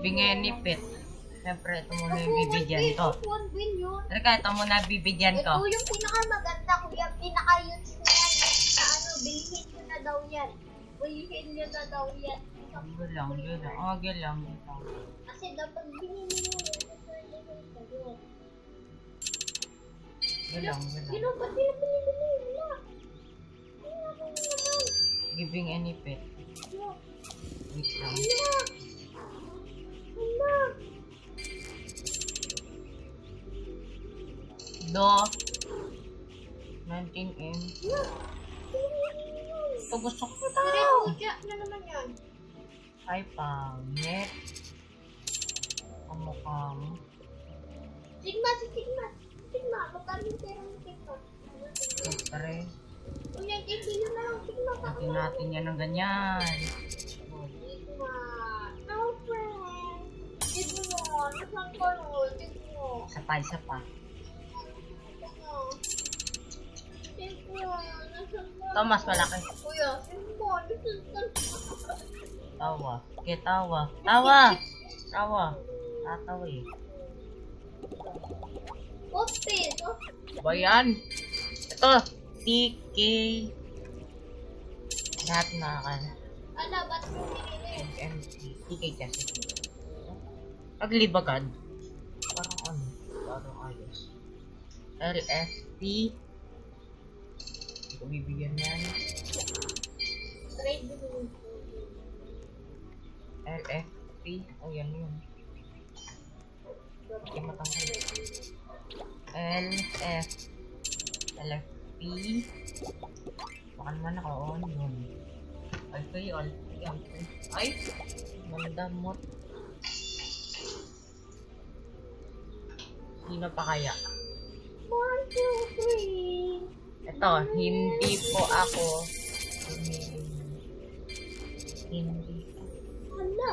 Giving any pet. Siyempre, ito muna yung bibigyan ko. Teka, ito muna bibigyan ko. Ito yung pinakamaganda, kuya. Pinaka-use ko yan. Sa ano, bilhin nyo na daw yan. Bilhin nyo na daw yan. Yun lang. Oh, yun lang. Kasi dapat binili nyo yan. Yun lang. Yun ang ba't nila binili? Wala. Giving any pet. Wait lang. Wala. Do. 19M. Ito gusto ko ito. Kaya na naman yan. Ay, pangit. Kamukhang. Sigma. Magkano yung pera ng Sigma? Siyempre. Kuya, ibigay nyo na lang Sigma. Natin natin yan ng ganyan. Sigma. No, friend. Sigma. Nasaan ka nun? Sigma. Isa pa. Ito mas malaki. Kuya, Sigma. Tawa. Okay, tawa. Tatawa eh. Peso. Ba yan? Ito. TK. Lahat na kan. Ano, ba't mo binili? MMC. TK kasi. Paglibagad. Parang ayos. LFT. Hindi ko bibigyan yan. Trade mo. LFP. Oh, yan yun. Okay, matangkal. LFP. Baka naman naka-on yun. Alpay. Ay! Mandamot. Sino pa kaya? 1, 2, 3. Ito, hindi po ako hindi. Hala.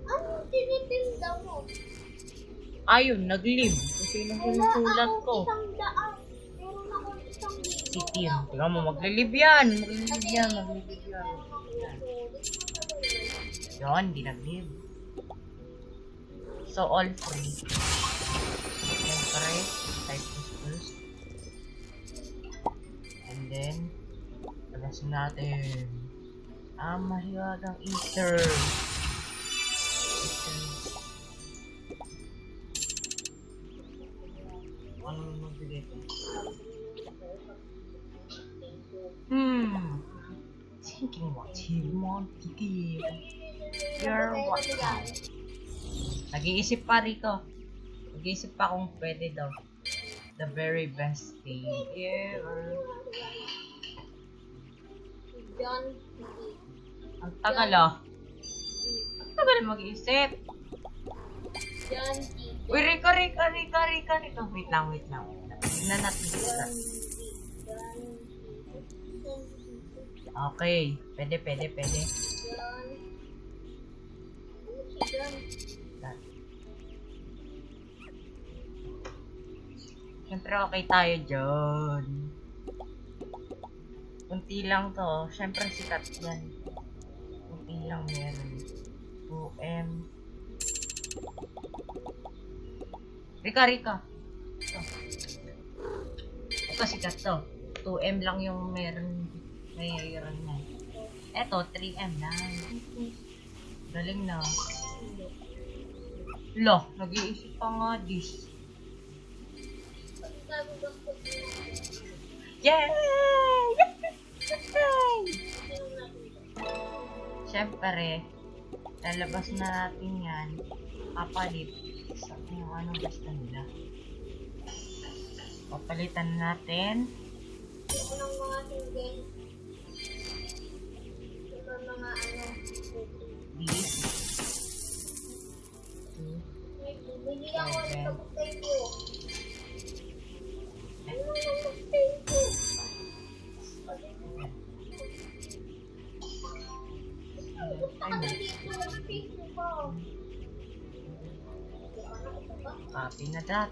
Anong tinitinda mo? Ayun, nag-live. Kasi nung sinusulat ko. Meron akong 1,000. Si Tim. Tingnan mo, maglilive yan. Yun, di nag-live. So, all free. Siyempre, type this first. And then, tagas natin. Mahiwagang Ether. Ano naman magbigay ito? Thinking what you want to give. You're what? Nag-iisip pa rito. Nag-iisip pa kung pwede daw. The very best thing ever. Ang tagal ah. Ang tagal mag-iisip. Uy, Rika. Wait lang. Tignan natin dito. Okay. Pwede. Siyempre okay tayo dyan. Kunti lang to. Siyempre sikat yan. Kunti lang meron. 2M. Rika. Ito sikat to. 2M lang yung meron. Mayroon na. Eto, 3M na. Galing na. Lo, nag-iisip pa nga this. Yay! Siyempre, lalabas na natin yan. Papalit sa kung ano gusto nila. Papalitan natin. Ito ng mga single. Ito mga ano. This. Bili ako ng kapatay ko. Ano ang kapatay ko? Copy na that.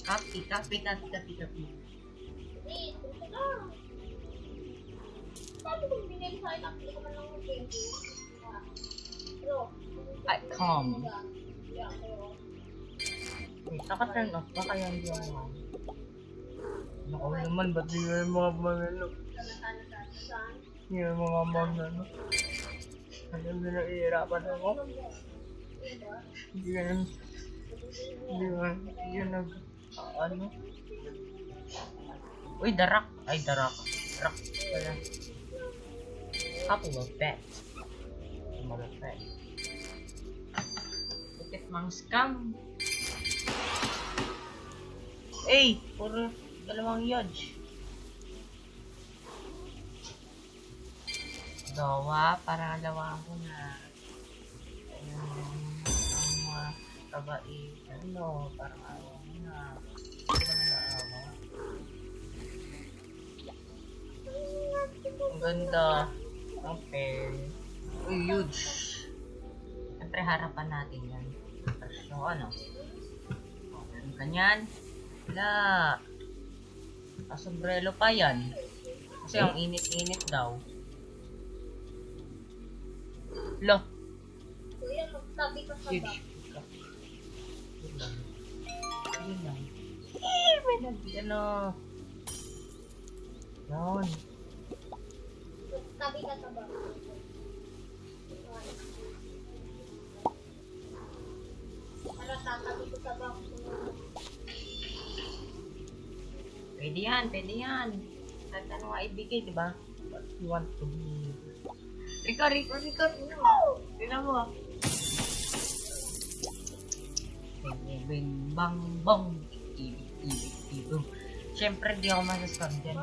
Copy. Sabi kong binili sa akin, hindi ko man lang mag-game. Bro, I come. yeah, bro. Wait, naka-turn off ba kaya hindi ako on? Naku naman, ba't di yung mga ano? Saan? Yung mga ano? Alam mo na ihirapan ako? Hindi yan, hindi yan ano? Uy, darak! Ay, darak. Darak pala. Couple of pets. Mga pet. Bakit mang scam? Eh, puro dalawang yodge. Dawa, parang dalawa ko na. Ayun, ang mga tabai. Ano, parang ayaw mo na. Parang naawa. Ang ganda. Ang fair. Uy, huge. Siyempre, harapan natin yan. Tapos yung ano. Meron ganyan. Wala. Sombrero pa yan. Kasi ang init-init daw. Lo. Kuya, magtabi ka sa Huge. bag. Yun lang. Yun lang. Eh, may ano. Yun. Magtabi ka sa bag. Ano, tatabi ko sa bag. Pwede yan, pwede yan. Kahit ano nga ibigay, di ba? What you want to be. Rico. Tingnan mo ah. Bing, bang, bong. Ibig. Siyempre, di ako masasab dyan.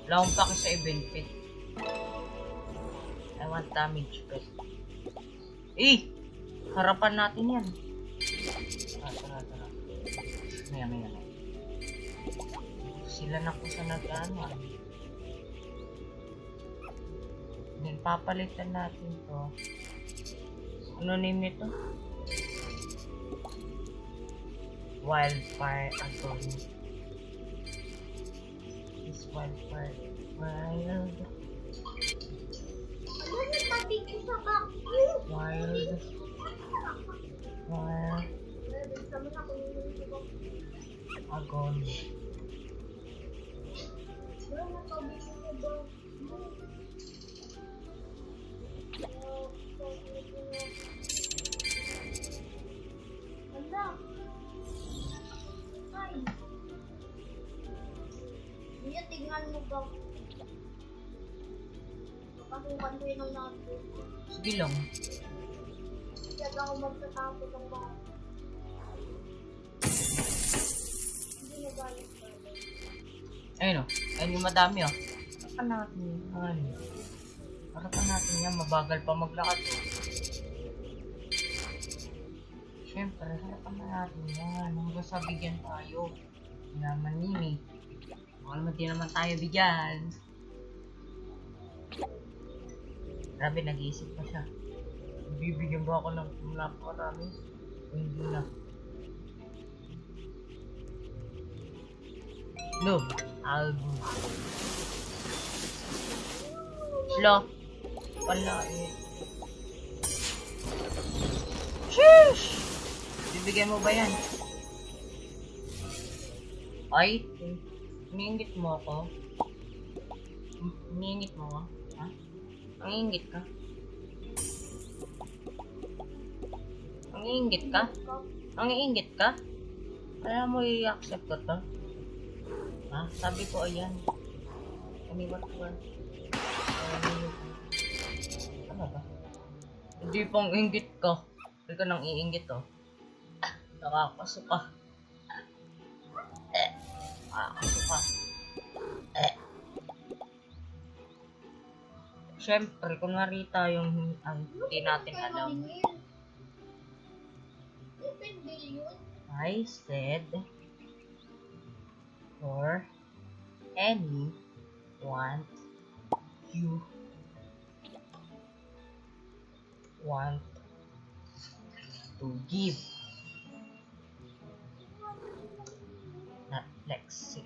Wala akong paki sa event pit. I want damage pit. Eh! Harapan natin yan. Tara. Maya. Sila na ko sa nag-ano ah. Then, papalitan natin to. Ano name nito? Wildfire Agony. This wildfire. Wild. Ano, nagtabi ko sa bag. Wild. Sabi na kung yung sa bag. Agony. Bro, nagtabi ko sa bag. Wala. Ay. Kuya, tignan mo ba? Kapasukan ko yun ang natin. Sige lang. Kaya ako magtatapos ang bahay. Hindi na bayad ba? Ayun o. Ayun yung madami o. Harapan natin yan. Harapan natin yan. Mabagal pa maglakad. Siyempre, harapan na natin yan. Hanggang sa bigyan tayo. Naman nini. Baka naman di naman tayo bigyan. Grabe, nag-iisip pa siya. Bibigyan ba ako ng napakarami? O hindi na. No, album. Slow. Wala eh. Sheesh! Bibigyan mo ba yan? Ay, iniingit mo ako? Iniingit mo ako? Ha? Nangiingit ka? Nangiingit ka? Nangiingit ka? Kaya mo i-accept ko to? Ha? Sabi ko ayan. What? Ano ba? Hindi pang inggit ka. Hindi ka nang iinggit oh. Nakakasuka. Nakakasuka. Siyempre, kung narita yung hindi natin alam. I said for any want you want to give. Not Lexi.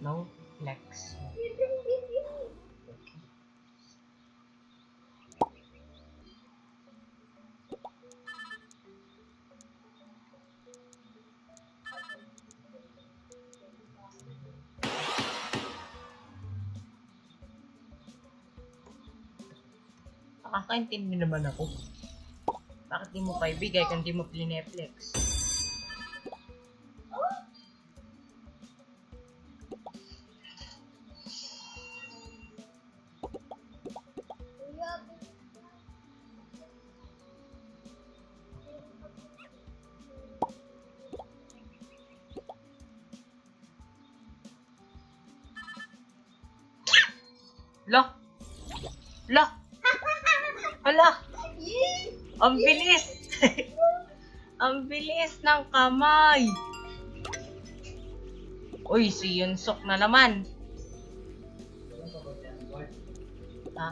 No flex. Nakakaintindi naman ako. Bakit di mo pa ibigay kung di mo plineflex? Kuya, Lock! Lock! Hala! Yee! Ang bilis! Ang bilis ng kamay! Uy, si Yunsok na naman. Ha?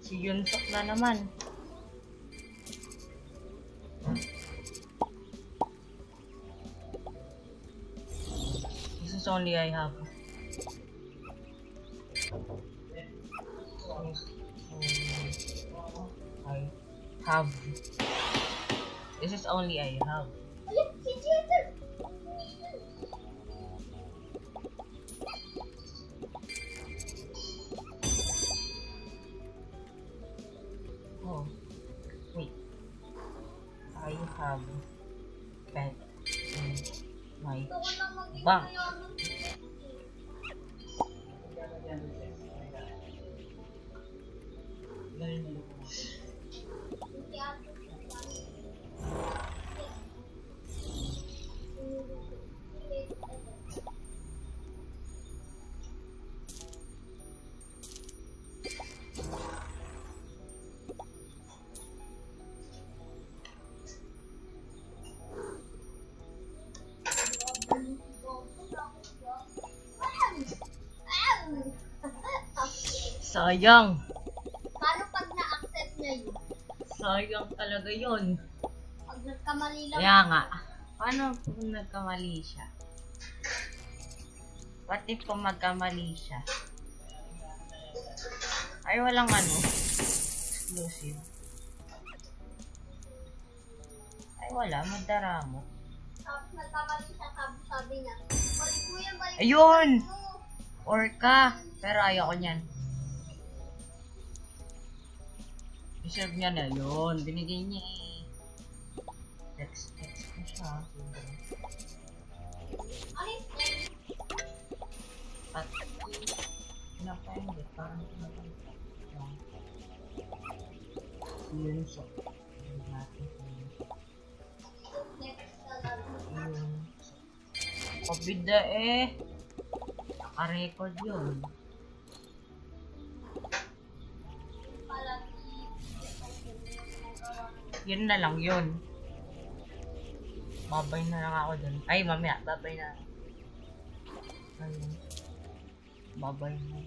Si Yunsok na naman. This is only I have. I have. This is only I have. Ayun, si Jason! Oh, wait. I have pet in my Gusto ko lang maging bank. mayaman. Si Ate. Sayang. Paano pag na-accept niya yun? Sayang talaga yun. Pag nagkamali lang. Kaya nga. Paano kung nagkamali siya? What if kung magkamali siya? Ay, walang ano. Exclusive. Ay, wala. Magdara mo. Tapos nagkamali siya, sabi niya. Balik mo yan, balik mo. Ayun! balik mo." Orca. Pero ayoko niyan. Deserve niya na yun. Binigay niya eh. Text ko siya. Ano yung flex? At pinapainggit. Parang pinapainggit. Yun siya. Yun natin. Flex talaga. Yun. Pabida eh. Naka-record yun. Palagi. Yun na lang yun. Babay na lang ako dun. Ay, mamaya. Babay na. Ayun. Babay na.